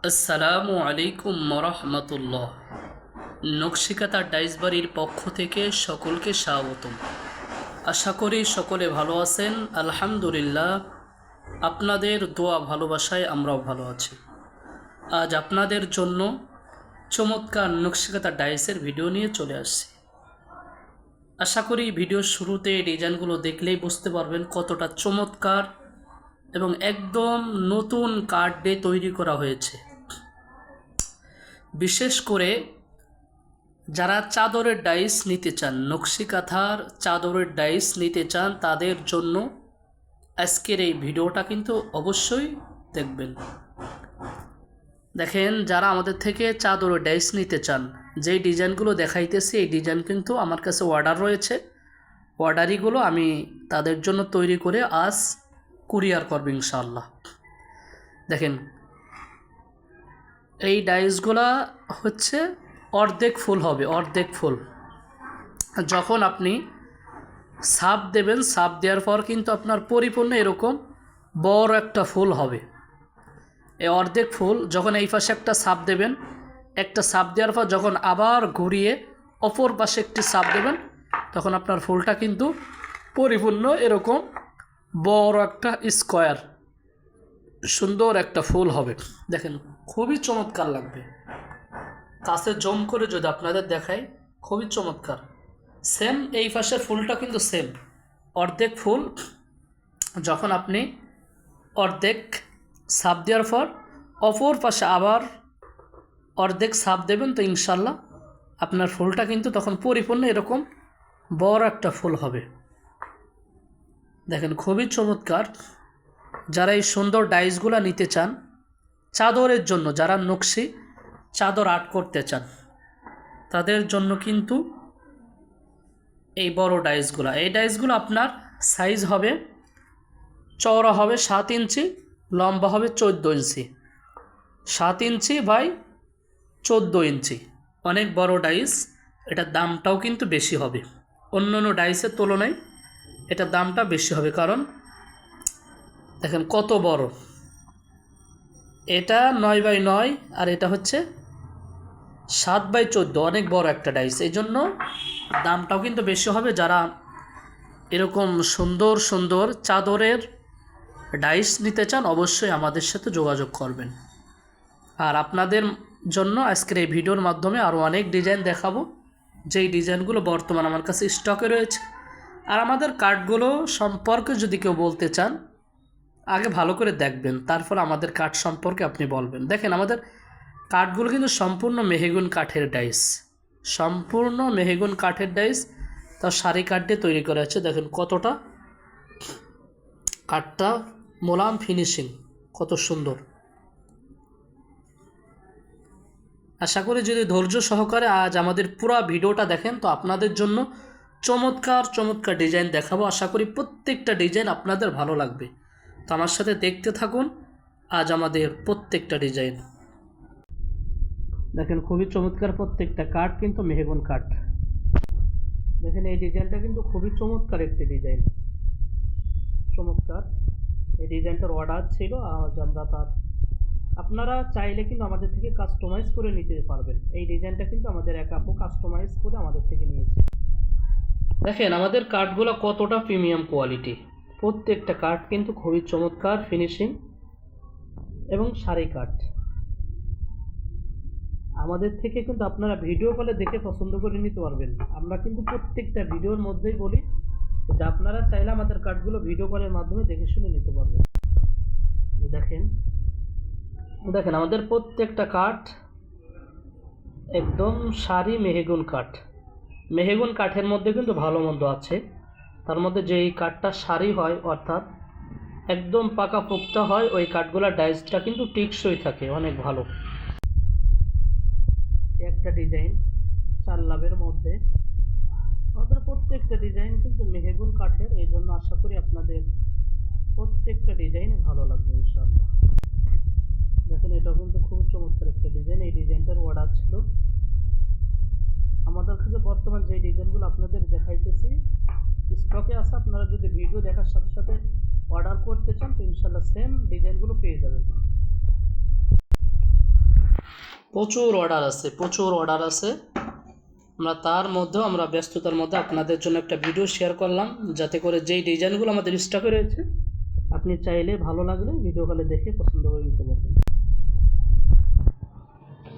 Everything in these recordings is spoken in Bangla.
আসসালামু আলাইকুম রহমতুল্লাহ। নকশিকাতা ডাইস বাড়ির পক্ষ থেকে সকলকে স্বাগতম। আশা করি সকলে ভালো আছেন। আলহামদুলিল্লাহ, আপনাদের দোয়া ভালোবাসায় আমরাও ভালো আছি। আজ আপনাদের জন্য চমৎকার নকশিকাতা ডাইসের ভিডিও নিয়ে চলে আসছি। আশা করি ভিডিওর শুরুতে ডিজাইনগুলো দেখলেই বুঝতে পারবেন কতটা চমৎকার এবং একদম নতুন কার্ড দিয়ে তৈরি করা হয়েছে। বিশেষ করে যারা চাদরের ডাইস নিতে চান, নকশি কাঁথার চাদরের ডাইস নিতে চান, তাদের জন্য আজকের এই ভিডিওটা কিন্তু অবশ্যই দেখবেন। দেখেন, যারা আমাদের থেকে চাদরের ডাইস নিতে চান, যেই ডিজাইনগুলো দেখাইতেছি এই ডিজাইন কিন্তু আমার কাছে অর্ডার রয়েছে। অর্ডারিগুলো আমি তাদের জন্য তৈরি করে আজ কুরিয়ার করব ইনশাআল্লাহ। দেখেন, এই ডাইসগুলা হচ্ছে অর্ধেক ফুল হবে, অর্ধেক ফুল। যখন আপনি সাপ দেবেন, সাপ দেওয়ার পর কিন্তু আপনার পরিপূর্ণ এরকম বড় একটা ফুল হবে। এই অর্ধেক ফুল যখন এই পাশে একটা সাপ দেবেন, একটা সাপ দেওয়ার পর যখন আবার ঘুরিয়ে অপর পাশে একটি সাপ দেবেন, তখন আপনার ফুলটা কিন্তু পরিপূর্ণ এরকম বড় একটা স্কোয়ার সুন্দর একটা ফুল হবে। দেখেন, খুবই চমৎকার লাগবে। কাছে জম করে যদি আপনাদের দেখাই, খুবই চমৎকার। সেম এই পাশের ফুলটা কিন্তু সেম অর্ধেক ফুল। যখন আপনি অর্ধেক সাপ দেওয়ার পর অপর পাশে আবার অর্ধেক সাপ দেবেন, তো ইনশাল্লাহ আপনার ফুলটা কিন্তু তখন পরিপূর্ণ এরকম বড় একটা ফুল হবে। দেখেন, খুবই চমৎকার। যারা এই সুন্দর ডাইসগুলো নিতে চান চাদরের জন্য, যারা নকশি চাদর আর্ট করতে চান, তাদের জন্য কিন্তু এই বড় ডাইসগুলো, এই ডাইসগুলো আপনার সাইজ হবে, চওড়া হবে 7 ইঞ্চি, লম্বা হবে 14 ইঞ্চি, 7 ইঞ্চি বাই 14 ইঞ্চি। অনেক বড় ডাইস। এটার দামটাও কিন্তু বেশি হবে অন্য অন্য ডাইসের তুলনায়। এটার দামটা বেশি হবে, কারণ দেখেন কত বড়। এটা 9x9 আর এটা হচ্ছে 7x14, অনেক বড় একটা ডাইস। এই জন্য দামটাও কিন্তু বেশি হবে। যারা এরকম সুন্দর সুন্দর চাদরের ডাইস নিতে চান, অবশ্যই আমাদের সাথে যোগাযোগ করবেন। আর আপনাদের জন্য আজকের এই ভিডিওর মাধ্যমে আরও অনেক ডিজাইন দেখাবো, যেই ডিজাইনগুলো বর্তমান আমার কাছে স্টকে রয়েছে। আর আমাদের কার্ডগুলো সম্পর্কে যদি কেউ বলতে চান, আগে ভালো করে দেখবেন, তারপর আমাদের কাঠ সম্পর্কে আপনি বলবেন। দেখেন, আমাদের কাঠগুলো কিন্তু সম্পূর্ণ মেহগুন কাঠের ডাইস, সম্পূর্ণ মেহগুন কাঠের ডাইস। তার সারি কাঠ দিয়ে তৈরি করা হচ্ছে। দেখেন কতটা কাঠটা মোলাম, ফিনিশিং কত সুন্দর। আশা করি যদি ধৈর্য সহকারে আজ আমাদের পুরো ভিডিওটা দেখেন, তো আপনাদের জন্য চমৎকার চমৎকার ডিজাইন দেখাবো। আশা করি প্রত্যেকটা ডিজাইন আপনাদের ভালো লাগবে। তো আমার সাথে দেখতে থাকুন আজ আমাদের প্রত্যেকটা ডিজাইন। দেখেন, খুবই চমৎকার। প্রত্যেকটা কাঠ কিন্তু মেহগুন কাঠ। দেখেন, এই ডিজাইনটা কিন্তু খুবই চমৎকার একটি ডিজাইন, চমৎকার। এই ডিজাইনটার অর্ডার ছিল, আজ আমরা আপনারা চাইলে কিন্তু আমাদের থেকে কাস্টমাইজ করে নিতে পারবেন। এই ডিজাইনটা কিন্তু আমাদের এক আপু কাস্টমাইজ করে আমাদের থেকে নিয়েছে। দেখেন, আমাদের কাঠগুলো কতটা প্রিমিয়াম কোয়ালিটি। প্রত্যেকটা কাঠ কিন্তু খুবই চমৎকার ফিনিশিং এবং সারি কাঠ। আমাদের থেকে কিন্তু আপনারা ভিডিও কলে দেখে পছন্দ করে নিতে পারবেন। আমরা কিন্তু প্রত্যেকটা ভিডিওর মধ্যেই বলি যে আপনারা চাইলে আমাদের কাঠগুলো ভিডিও কলের মাধ্যমে দেখে শুনে নিতে পারবেন। দেখেন দেখেন আমাদের প্রত্যেকটা কাঠ একদম সারি মেহগুন কাঠ। মেহগুন কাঠের মধ্যে কিন্তু ভালো মন্দ আছে। তার মধ্যে যেই কাঠটা সারি হয়, অর্থাৎ একদম পাকা পোক্তা হয়, ওই কাঠগুলোর ডাইসটা কিন্তু টিকসই থাকে, অনেক ভালো। একটা ডিজাইন 4 লাভের মধ্যে। আমাদের প্রত্যেকটা ডিজাইন কিন্তু মেহগুন কাঠের, এই জন্য আশা করি আপনাদের প্রত্যেকটা ডিজাইন ভালো লাগবে ইনশাআল্লাহ। দেখেন, এটাও কিন্তু খুব চমৎকার একটা ডিজাইন। এই ডিজাইনটার অর্ডার ছিল আমাদের কাছে। বর্তমান যে ডিজাইনগুলো আপনাদের দেখাইতেছি স্টকে আছে। আপনারা যদি ভিডিও দেখার সাথে সাথে অর্ডার করতে চান, তো ইনশাআল্লাহ সেম ডিজাইনগুলো পেয়ে যাবেন। প্রচুর অর্ডার আছে। আমরা তার মধ্যেও আমরা ব্যস্ততার মধ্যে আপনাদের জন্য একটা ভিডিও শেয়ার করলাম, যাতে করে যেই ডিজাইনগুলো আমাদের স্টকে রয়েছে আপনি চাইলে ভালো লাগলে ভিডিও কলে দেখে পছন্দ করে নিতে পারবেন।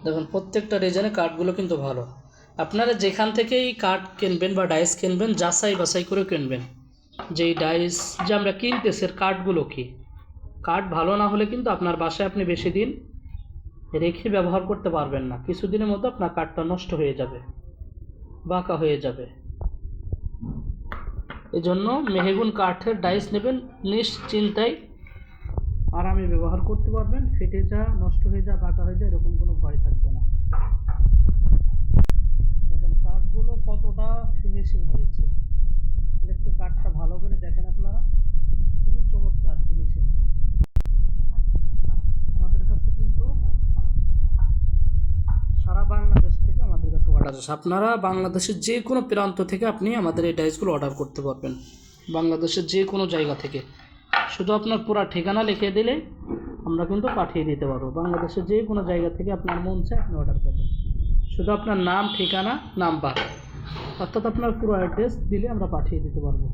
দেখুন প্রত্যেকটা ডিজাইনের কার্ডগুলো কিন্তু ভালো। আপনারা যেখান থেকেই কার্ড কিনবেন বা ডাইস কিনবেন, যাচাই বাছাই করে কিনবেন। যেই ডাইস যে আমরা কিনতেছি কার্ডগুলো কি, কার্ড ভালো না হলে কিন্তু আপনার বাসায় আপনি বেশি দিন রেখে ব্যবহার করতে পারবেন না। কিছুদিনের মধ্যে আপনার কার্ডটা নষ্ট হয়ে যাবে, বাঁকা হয়ে যাবে। এই জন্য মেহগুন কাঠের ডাইস নেবেন, নিশ্চিন্তায় আরামে ব্যবহার করতে পারবেন। ফেটে যা, নষ্ট হয়ে যা, বাঁকা হয়ে যায় এরকম কোনো ভয় থাকবে না। দেখেন কাঠগুলো কতটা ফিনিশিং হয়েছে, একটু কাঠটা ভালো করে দেখেন আপনারা, খুবই চমৎকার ফিনিশিং। আমাদের কাছে কিন্তু সারা বাংলাদেশ থেকে আমাদের কাছে অর্ডার আছে। আপনারা বাংলাদেশের যে কোনো প্রান্ত থেকে আপনি আমাদের এই ডাইসগুলো অর্ডার করতে পারবেন, বাংলাদেশের যে কোনো জায়গা থেকে। শুধু আপনার পুরো ঠিকানা লিখে দিলে আমরা কিন্তু পাঠিয়ে দিতে পারবো। বাংলাদেশের যে কোনো জায়গা থেকে আপনার মন চায় আপনি অর্ডার করবেন, শুধু আপনার নাম, ঠিকানা, নাম্বার, অর্থাৎ আপনার পুরো অ্যাড্রেস দিলে আমরা পাঠিয়ে দিতে পারবো।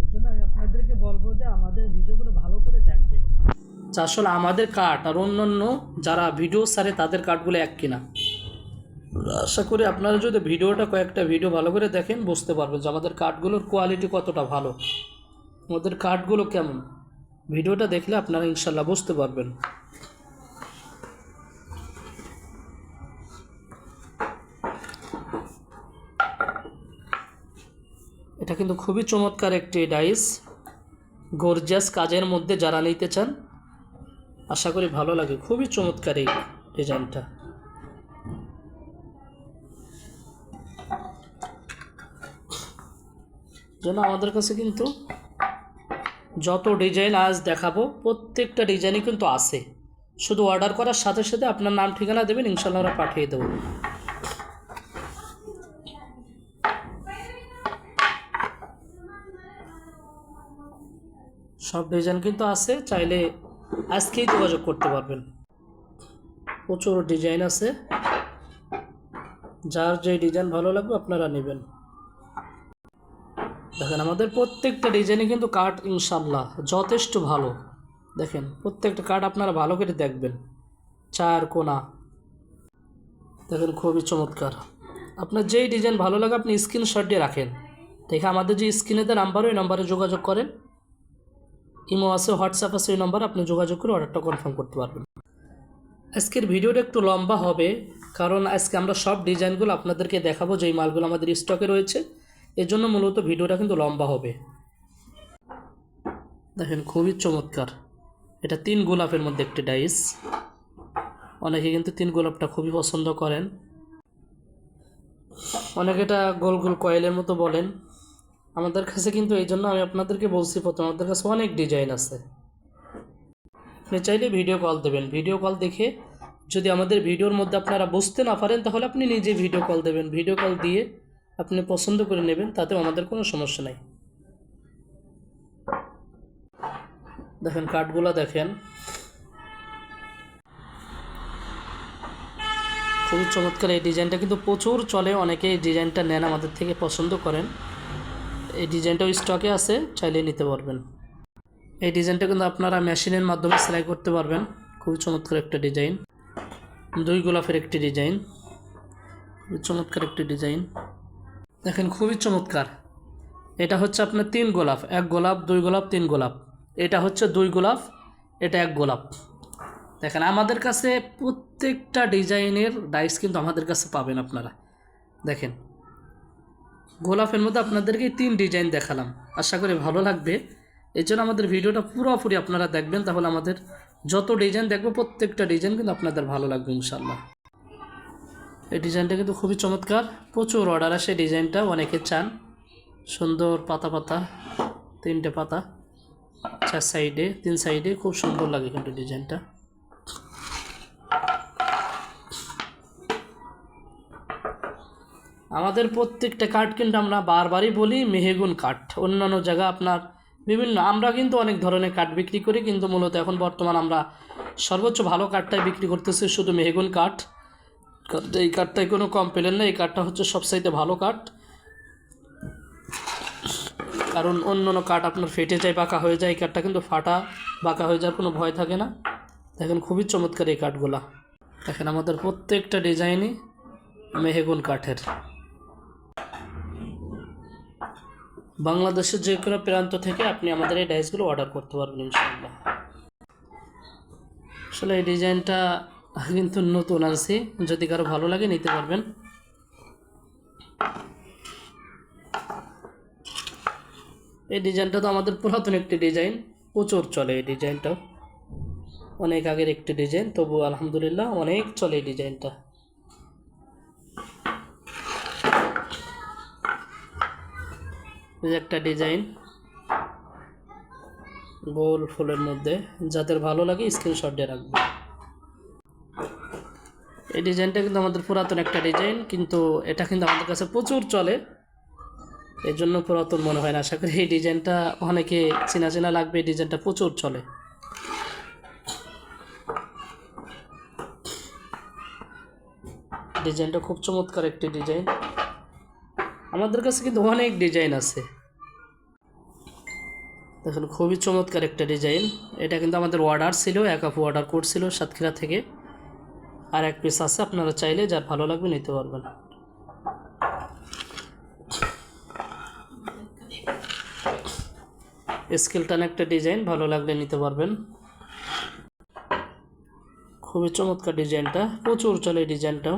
এর জন্য আমি আপনাদেরকে বলবো যে আমাদের ভিডিওগুলো ভালো করে দেখবেন। আসলে আমাদের কার্ড আর অন্যান্য যারা ভিডিও ছাড়ে তাদের কার্ডগুলো এক কিনা। আশা করি আপনারা যদি কয়েকটা ভিডিও ভালো করে দেখেন বুঝতে পারবেন যে আমাদের কার্ডগুলোর কোয়ালিটি কতটা ভালো, আমাদের কার্ডগুলো কেমন। ভিডিওটা দেখলে আপনারা ইনশাল্লাহ বুঝতে পারবেন। এটা কিন্তু খুবই চমৎকার একটি ডাইস, গর্জিয়াস কাজের মধ্যে যারা নিতে চান আশা করি ভালো লাগে। খুবই চমৎকার এই ডিজাইনটা। যেন আমাদের কাছে কিন্তু যত ডিজাইন আজ দেখাবো প্রত্যেকটা ডিজাইনই কিন্তু আছে। শুধু অর্ডার করার সাথে সাথে আপনার নাম ঠিকানা দেবেন, ইনশাল্লাহ আমরা পাঠিয়ে দেবো। সব ডিজাইন কিন্তু আছে, চাইলে আজকেই যোগাযোগ করতে পারবেন। প্রচুর ডিজাইন আছে, যার যে ডিজাইন ভালো লাগবে আপনারা নেবেন। দেখেন আমাদের প্রত্যেকটা ডিজাইনে কিন্তু কাঠ ইনশাল্লাহ যথেষ্ট ভালো। দেখেন প্রত্যেকটা কাঠ আপনারা ভালো করে দেখবেন, চার কোনা দেখেন খুবই চমৎকার। আপনার যেই ডিজাইন ভালো লাগে আপনি স্ক্রিনশট দিয়ে রাখেন, দেখে আমাদের যে স্ক্রিনেতে নাম্বার ওই নাম্বারে যোগাযোগ করেন। ইমো আছে, হোয়াটসঅ্যাপ আছে, ওই নাম্বারে আপনি যোগাযোগ করে অর্ডারটা কনফার্ম করতে পারবেন। আজকের ভিডিওটা একটু লম্বা হবে, কারণ আজকে আমরা সব ডিজাইনগুলো আপনাদেরকে দেখাবো যেই মালগুলো আমাদের স্টকে রয়েছে। এর জন্য মূলত ভিডিওটা কিন্তু লম্বা হবে। দেখেন খুবই চমৎকার, এটা 3 গোলাপের মধ্যে একটি ডাইস। অনেকে কিন্তু 3 গোলাপটা খুবই পছন্দ করেন, অনেকে এটা গোল গোল কয়েলের মতো বলেন। আমাদের কাছে কিন্তু এই জন্য আমি আপনাদেরকে বলছি প্রথম, আমাদের কাছে অনেক ডিজাইন আছে। আপনি চাইলে ভিডিও কল দেবেন, ভিডিও কল দেখে যদি আমাদের ভিডিওর মধ্যে আপনারা বুঝতে না পারেন তাহলে আপনি নিজে ভিডিও কল দেবেন, ভিডিও কল দিয়ে আপনি পছন্দ করে নেবেন, তাতেও আমাদের কোনো সমস্যা নাই। দেখেন কাঠগুলো দেখেন খুবই চমৎকার। এই ডিজাইনটা কিন্তু প্রচুর চলে, অনেকে এই ডিজাইনটা নেন, আমাদের থেকে পছন্দ করেন। এই ডিজাইনটাও স্টকে আছে, চাইলে নিতে পারবেন। এই ডিজাইনটা কিন্তু আপনারা মেশিনের মাধ্যমে সেলাই করতে পারবেন। খুবই চমৎকার একটা ডিজাইন, 2 গোলাপের একটি ডিজাইন, খুবই চমৎকার একটি ডিজাইন। দেখেন খুবই চমৎকার। এটা হচ্ছে আপনার 3 গোলাপ, 1 গোলাপ, 2 গোলাপ, 3 গোলাপ। এটা হচ্ছে 2 গোলাপ, এটা 1 গোলাপ। দেখেন আমাদের কাছে প্রত্যেকটা ডিজাইনের ডাইস কিন্তু আমাদের কাছে পাবেন আপনারা। দেখেন গোলাপের মধ্যে আপনাদেরকে 3 ডিজাইন দেখালাম, আশা করি ভালো লাগবে। এই জন্য আমাদের ভিডিওটা পুরোপুরি আপনারা দেখবেন, তাহলে আমাদের যত ডিজাইন দেখবো প্রত্যেকটা ডিজাইন কিন্তু আপনাদের ভালো লাগবে ইনশাল্লাহ। এই ডিজাইনটা কিন্তু খুবই চমৎকার, প্রচুর অর্ডার আসে ডিজাইনটা, অনেকে চান। সুন্দর পাতা পাতা, 3টে পাতা, 4 সাইডে, 3 সাইডে, খুব সুন্দর লাগে কিন্তু ডিজাইনটা। আমাদের প্রত্যেকটা কাঠ কিন্তু আমরা বারবারই বলি মেহগুন কাঠ। অন্যান্য জায়গা আপনার বিভিন্ন, আমরা কিন্তু অনেক ধরনের কাঠ বিক্রি করি, কিন্তু মূলত এখন বর্তমান আমরা সর্বোচ্চ ভালো কাঠটাই বিক্রি করতেছি, শুধু মেহগুন কাঠ। কাঠটা, এই কাঠটায় কোনো কমপ্লেন নেই, এই কাঠটা হচ্ছে সবচাইতে ভালো কাঠ। কারণ অন্য অন্য কাঠ আপনার ফেটে যায়, বাঁকা হয়ে যায়, এই কাঠটা কিন্তু ফাটা বাঁকা হয়ে যাওয়ার কোনো ভয় থাকে না। দেখেন খুবই চমৎকার এই কাঠগুলা। দেখেন আমাদের প্রত্যেকটা ডিজাইনই মেহগুন কাঠের। বাংলাদেশের যে কোনো প্রান্ত থেকে আপনি আমাদের এই ডাইসগুলো অর্ডার করতে পারবেন ইনশাআল্লাহ। আসলে এই ডিজাইনটা কিন্তু নতুন আনছি, যদি কারো ভালো লাগে নিতে পারবেন। এই ডিজাইনটা তো আমাদের পুরাতন একটি ডিজাইন, প্রচুর চলে এই ডিজাইনটাও, অনেক আগের একটি ডিজাইন, তবু আলহামদুলিল্লাহ অনেক চলে এই ডিজাইনটা। এই একটা ডিজাইন গোল ফুলের মধ্যে, যাদের ভালো লাগে স্ক্রিনশট দিয়ে রাখবে। এই ডিজাইনটা কিন্তু আমাদের পুরাতন একটা ডিজাইন, কিন্তু এটা কিন্তু আমাদের কাছে প্রচুর চলে, এই জন্য পুরাতন মনে হয় না। আশা করি এই ডিজাইনটা অনেকে চেনা চেনা লাগবে, এই ডিজাইনটা প্রচুর চলে। ডিজাইনটা খুব চমৎকার একটি ডিজাইন, আমাদের কাছে কিন্তু অনেক ডিজাইন আছে। দেখুন খুবই চমৎকার একটা ডিজাইন। এটা কিন্তু আমাদের অর্ডার ছিল, এক আপু অর্ডার করছিল সাতক্ষীরা থেকে, আর এক পিস আছে, আপনারা চাইলে যার ভালো লাগবে নিতে পারবেন। স্কেলটান একটা ডিজাইন, ভালো লাগলে নিতে পারবেন। খুবই চমৎকার ডিজাইনটা, প্রচুর চলে এই ডিজাইনটাও।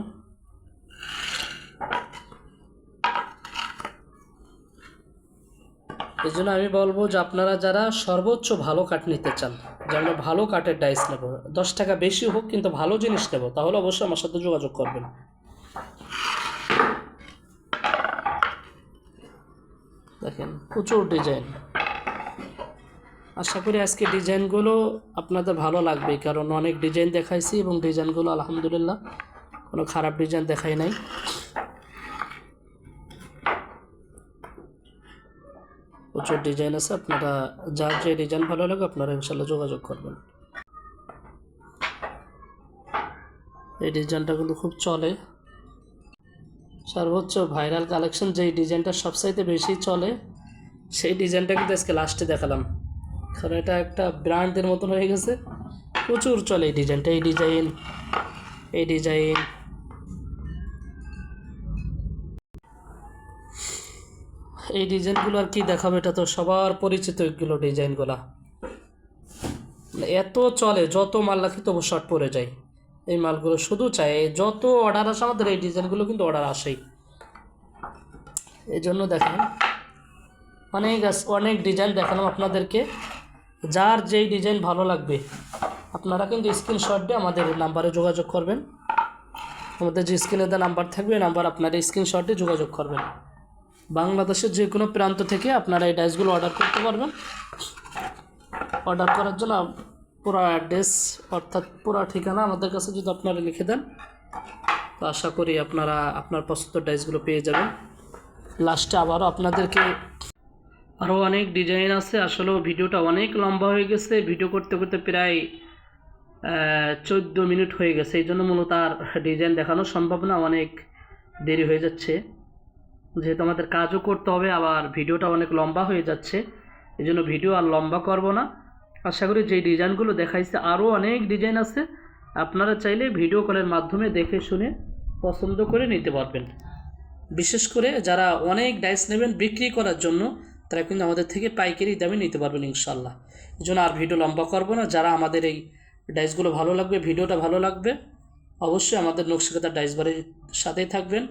এই জন্য আমি বলবো যে আপনারা যারা সর্বোচ্চ ভালো কাঠ নিতে চান, যে আমরা ভালো কাঠের ডাইস নেব, 10 টাকা বেশি হোক কিন্তু ভালো জিনিস নেব, তাহলে অবশ্যই আমার সাথে যোগাযোগ করবেন। দেখেন প্রচুর ডিজাইন। আশা করি আজকে ডিজাইনগুলো আপনাদের ভালো লাগবে, কারণ অনেক ডিজাইন দেখাইছি এবং ডিজাইনগুলো আলহামদুলিল্লাহ কোনো খারাপ ডিজাইন দেখাই নাই। প্রচুর ডিজাইন আছে, আপনারা যার যে ডিজাইন ভালো লাগে আপনারা ইনশাল্লাহ যোগাযোগ করবেন। এই ডিজাইনটা কিন্তু খুব চলে, সর্বোচ্চ ভাইরাল কালেকশন যেই ডিজাইনটা সবচাইতে বেশি চলে সেই ডিজাইনটা কিন্তু আজকে লাস্টে দেখালাম, কারণ এটা একটা ব্র্যান্ডের মতন হয়ে গেছে, প্রচুর চলে এই ডিজাইনটা। এই ডিজাইন, এই ডিজাইন, এই ডিজাইনগুলো আর কি দেখাবো, এটা তো সবার পরিচিত এগুলো ডিজাইনগুলা, এত চলে, যত মাল রাখি তবু শর্ট পড়ে যায়। এই মালগুলো শুধু চাই, যত অর্ডার আসে আমাদের এই ডিজাইনগুলো কিন্তু অর্ডার আসেই। এই জন্য দেখেন অনেক ডিজাইন দেখালাম আপনাদেরকে, যার যেই ডিজাইন ভালো লাগবে আপনারা কিন্তু স্ক্রিনশট দিয়ে আমাদের নাম্বারে যোগাযোগ করবেন। আমাদের যে স্ক্রিনে দেওয়া নাম্বার থাকবে, নাম্বার আপনারা স্ক্রিনশট দিয়ে যোগাযোগ করবেন। বাংলাদেশের যে কোনো প্রান্ত থেকে আপনারা এই ডাইসগুলো অর্ডার করতে পারবেন। অর্ডার করার জন্য পুরো অ্যাড্রেস অর্থাৎ পুরো ঠিকানা আমাদের কাছে যদি আপনারা লিখে দেন, তো আশা করি আপনারা আপনার পছন্দের ডাইসগুলো পেয়ে যাবেন। লাস্টে আবারও আপনাদেরকে আরও অনেক ডিজাইন আছে, আসলেও ভিডিওটা অনেক লম্বা হয়ে গেছে, ভিডিও করতে করতে প্রায় 14 মিনিট হয়ে গেছে, এই জন্য মূলত আর ডিজাইন দেখানো সম্ভব না, অনেক দেরি হয়ে যাচ্ছে, যেহেতু আমাদের কাজও করতে হবে, আবার ভিডিওটা অনেক লম্বা হয়ে যাচ্ছে, এই জন্য ভিডিও আর লম্বা করব না। আশা করি যেই ডিজাইনগুলো দেখাইছে আরও অনেক ডিজাইন আছে, আপনারা চাইলে ভিডিও কলের মাধ্যমে দেখে শুনে পছন্দ করে নিতে পারবেন। বিশেষ করে যারা অনেক ডাইস নেবেন বিক্রি করার জন্য, তারা কিন্তু আমাদের থেকে পাইকারি দামে নিতে পারবেন ইনশাল্লাহ। এই জন্য আর ভিডিও লম্বা করব না। যারা আমাদের এই ডাইসগুলো ভালো লাগবে, ভিডিওটা ভালো লাগবে, অবশ্যই আমাদের নকশিকাঁথা ডাইস বাড়ির সাথেই থাকবেন।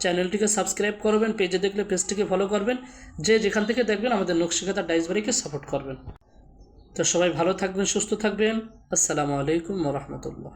চ্যানেলটিকে সাবস্ক্রাইব করবেন, পেজে দেখলে পেজটিকে ফলো করবেন, যে যেখান থেকে দেখবেন আমাদের নকশিকাঁথা ডাইস বাড়িকে সাপোর্ট করবেন। তো সবাই ভালো থাকবেন, সুস্থ থাকবেন। আসসালামু আলাইকুম ওয়া রাহমাতুল্লাহ।